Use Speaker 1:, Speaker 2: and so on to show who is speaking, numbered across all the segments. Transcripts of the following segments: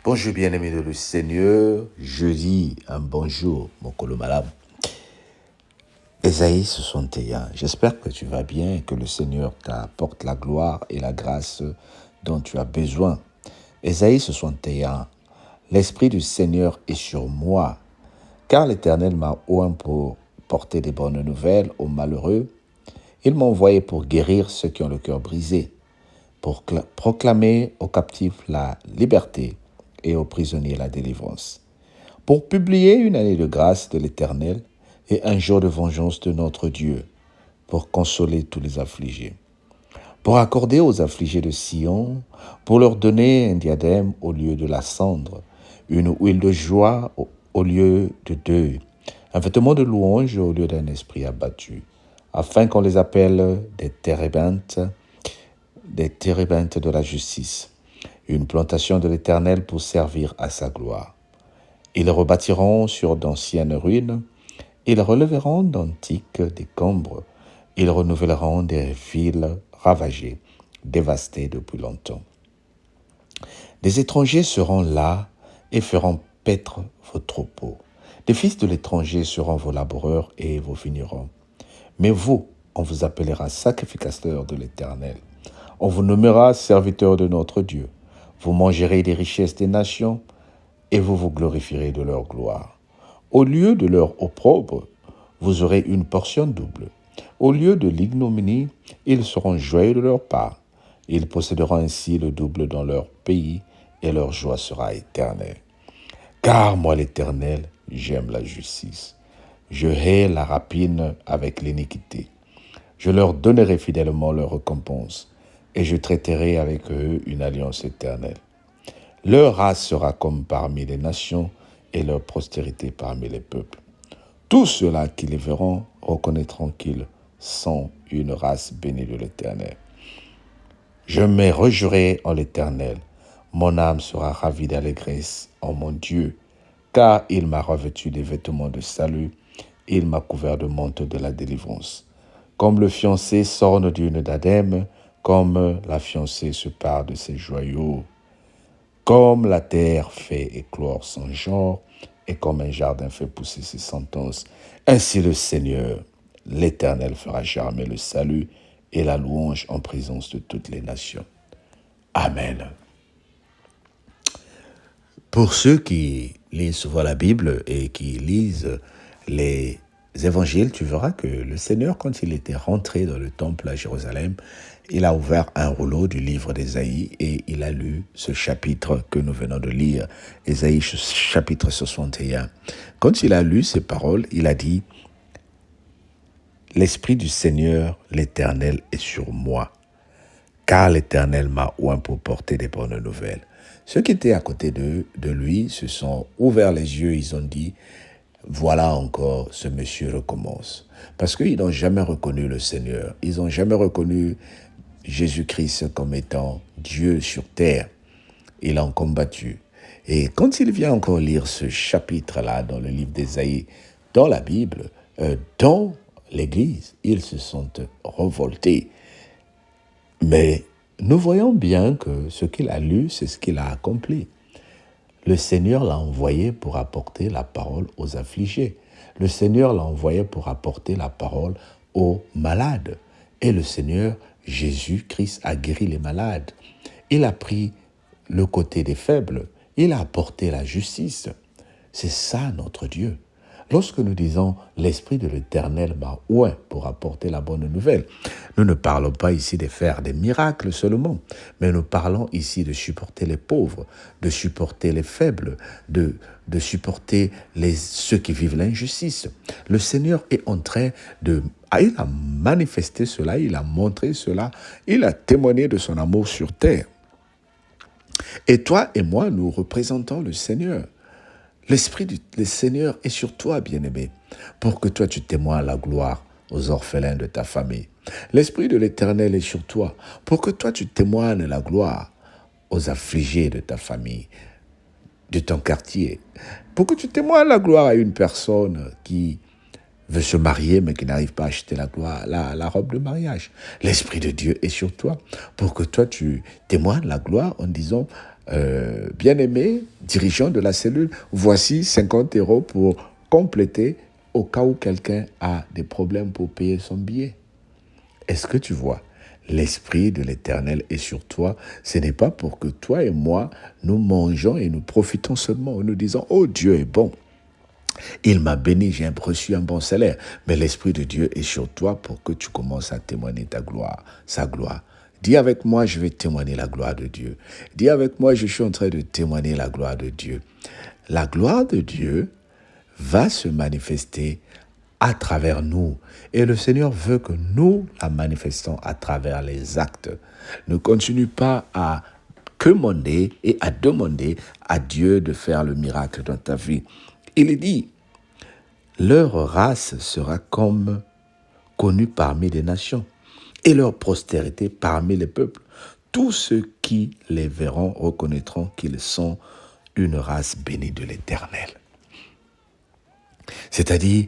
Speaker 1: Bonjour bien-aimé de le Seigneur, jeudi, un bonjour, mon colomalam. Ésaïe 61, j'espère que tu vas bien et que le Seigneur t'apporte la gloire et la grâce dont tu as besoin. Ésaïe 61, l'Esprit du Seigneur est sur moi, car l'Éternel m'a oint pour porter des bonnes nouvelles aux malheureux. Il m'a envoyé pour guérir ceux qui ont le cœur brisé, pour proclamer aux captifs la liberté et aux prisonniers la délivrance, pour publier une année de grâce de l'Éternel et un jour de vengeance de notre Dieu, pour consoler tous les affligés, pour accorder aux affligés de Sion, pour leur donner un diadème au lieu de la cendre, une huile de joie au lieu de deuil, un vêtement de louange au lieu d'un esprit abattu, afin qu'on les appelle des térébintes de la justice, une plantation de l'Éternel pour servir à sa gloire. Ils rebâtiront sur d'anciennes ruines, ils relèveront d'antiques décombres, ils renouvelleront des villes ravagées, dévastées depuis longtemps. Des étrangers seront là et feront paître vos troupeaux. Des fils de l'étranger seront vos laboureurs et vos vignerons. Mais vous, on vous appellera sacrificateurs de l'Éternel. On vous nommera serviteurs de notre Dieu. Vous mangerez des richesses des nations et vous vous glorifierez de leur gloire. Au lieu de leur opprobre, vous aurez une portion double. Au lieu de l'ignominie, ils seront joyeux de leur part. Ils posséderont ainsi le double dans leur pays et leur joie sera éternelle. Car moi, l'Éternel, j'aime la justice. Je hais la rapine avec l'iniquité. Je leur donnerai fidèlement leur récompense et je traiterai avec eux une alliance éternelle. Leur race sera comme parmi les nations et leur postérité parmi les peuples. Tous ceux-là qui les verront reconnaîtront qu'ils sont une race bénie de l'Éternel. Je me réjouirai en l'Éternel. Mon âme sera ravie d'allégresse en mon Dieu, car il m'a revêtu des vêtements de salut, il m'a couvert de manteau de la délivrance. Comme le fiancé s'orne d'une diadème, comme la fiancée se pare de ses joyaux, comme la terre fait éclore son genre, et comme un jardin fait pousser ses sentences, ainsi le Seigneur, l'Éternel, fera germer le salut et la louange en présence de toutes les nations. Amen. Pour ceux qui lisent souvent la Bible et qui lisent les évangiles, tu verras que le Seigneur, quand il était rentré dans le temple à Jérusalem, il a ouvert un rouleau du livre d'Ésaïe et il a lu ce chapitre que nous venons de lire, Ésaïe chapitre 61. Quand il a lu ces paroles, il a dit « L'Esprit du Seigneur, l'Éternel, est sur moi, car l'Éternel m'a oint pour porter des bonnes nouvelles. » Ceux qui étaient à côté de lui se sont ouverts les yeux, ils ont dit « Voilà encore, ce monsieur recommence. » Parce qu'ils n'ont jamais reconnu le Seigneur, ils n'ont jamais reconnu Jésus-Christ comme étant Dieu sur terre. Ils l'ont combattu. Et quand il vient encore lire ce chapitre-là dans le livre d'Ésaïe, dans la Bible, dans l'Église, ils se sont révoltés. Mais nous voyons bien que ce qu'il a lu, c'est ce qu'il a accompli. Le Seigneur l'a envoyé pour apporter la parole aux affligés. Le Seigneur l'a envoyé pour apporter la parole aux malades. Et le Seigneur, Jésus-Christ, a guéri les malades. Il a pris le côté des faibles. Il a apporté la justice. C'est ça notre Dieu. Lorsque nous disons « l'Esprit de l'Éternel m'a oint pour apporter la bonne nouvelle », nous ne parlons pas ici de faire des miracles seulement, mais nous parlons ici de supporter les pauvres, de supporter les faibles, de supporter ceux qui vivent l'injustice. Le Seigneur est en train de... Il a manifesté cela, il a montré cela, il a témoigné de son amour sur terre. Et toi et moi, nous représentons le Seigneur. L'Esprit du Seigneur est sur toi, bien-aimé, pour que toi tu témoignes la gloire aux orphelins de ta famille. L'Esprit de l'Éternel est sur toi, pour que toi tu témoignes la gloire aux affligés de ta famille, de ton quartier. Pour que tu témoignes la gloire à une personne qui veut se marier mais qui n'arrive pas à acheter la robe de mariage. L'Esprit de Dieu est sur toi, pour que toi tu témoignes la gloire en disant bien-aimé dirigeant de la cellule, voici 50 euros pour compléter au cas où quelqu'un a des problèmes pour payer son billet. Est-ce que tu vois? L'Esprit de l'Éternel est sur toi. Ce n'est pas pour que toi et moi, nous mangeons et nous profitons seulement en nous disant « Oh, Dieu est bon. Il m'a béni, j'ai reçu un bon salaire. » Mais l'Esprit de Dieu est sur toi pour que tu commences à témoigner ta gloire, sa gloire. Dis avec moi, je vais témoigner la gloire de Dieu. Dis avec moi, je suis en train de témoigner la gloire de Dieu. La gloire de Dieu va se manifester à travers nous. Et le Seigneur veut que nous la manifestons à travers les actes. Ne continue pas à commander et à demander à Dieu de faire le miracle dans ta vie. Il dit, leur race sera comme connue parmi les nations et leur postérité parmi les peuples. Tous ceux qui les verront reconnaîtront qu'ils sont une race bénie de l'Éternel. C'est-à-dire,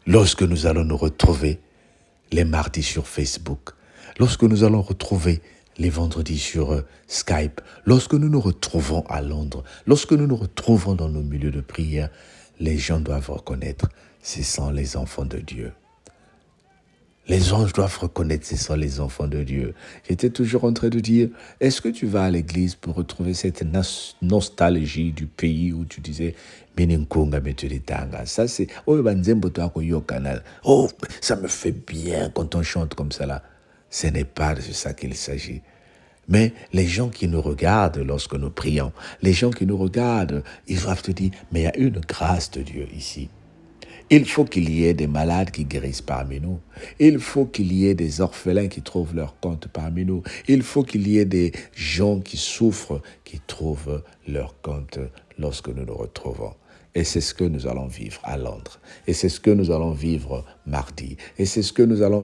Speaker 1: lorsque nous allons nous retrouver les mardis sur Facebook, lorsque nous allons retrouver les vendredis sur Skype, lorsque nous nous retrouvons à Londres, lorsque nous nous retrouvons dans nos milieux de prière, les gens doivent reconnaître, ce sont les enfants de Dieu. Les anges doivent reconnaître ce sont les enfants de Dieu. J'étais toujours en train de dire, est-ce que tu vas à l'église pour retrouver cette nostalgie du pays où tu disais, ça c'est, oh, ça me fait bien quand on chante comme ça là. Ce n'est pas de ça qu'il s'agit. Mais les gens qui nous regardent lorsque nous prions, les gens qui nous regardent, ils doivent te dire, mais il y a une grâce de Dieu ici. Il faut qu'il y ait des malades qui guérissent parmi nous. Il faut qu'il y ait des orphelins qui trouvent leur compte parmi nous. Il faut qu'il y ait des gens qui souffrent, qui trouvent leur compte lorsque nous nous retrouvons. Et c'est ce que nous allons vivre à Londres. Et c'est ce que nous allons vivre mardi. Et c'est ce que nous allons...